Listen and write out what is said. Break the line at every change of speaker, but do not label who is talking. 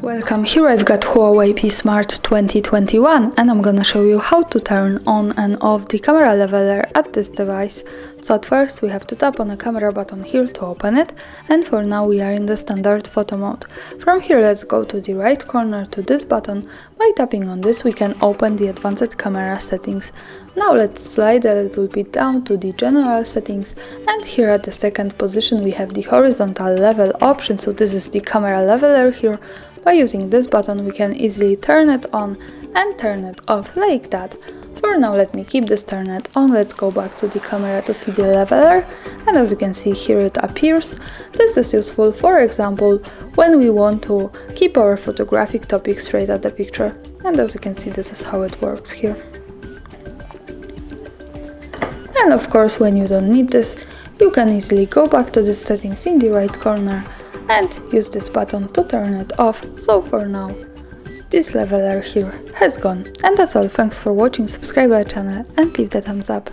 Welcome, here I've got HUAWEI P Smart 2021 and I'm gonna show you how to turn on and off the camera leveler at this device. So at first we have to tap on the camera button here to open it, and for now we are in the standard photo mode. From here let's go to the right corner to this button. By tapping on this we can open the advanced camera settings. Now let's slide a little bit down to the general settings, and here at the second position we have the horizontal level option, so this is the camera leveler here. By using this button we can easily turn it on and turn it off like that. For now let me keep this turned on. Let's go back to the camera to see the leveler, and as you can see here it appears. This is useful, for example, when we want to keep our photographic topic straight at the picture, and as you can see this is how it works here. And of course when you don't need this you can easily go back to the settings in the right corner and use this button to turn it off. So for now this leveler here has gone. And that's all. Thanks for watching, subscribe our channel and leave the thumbs up.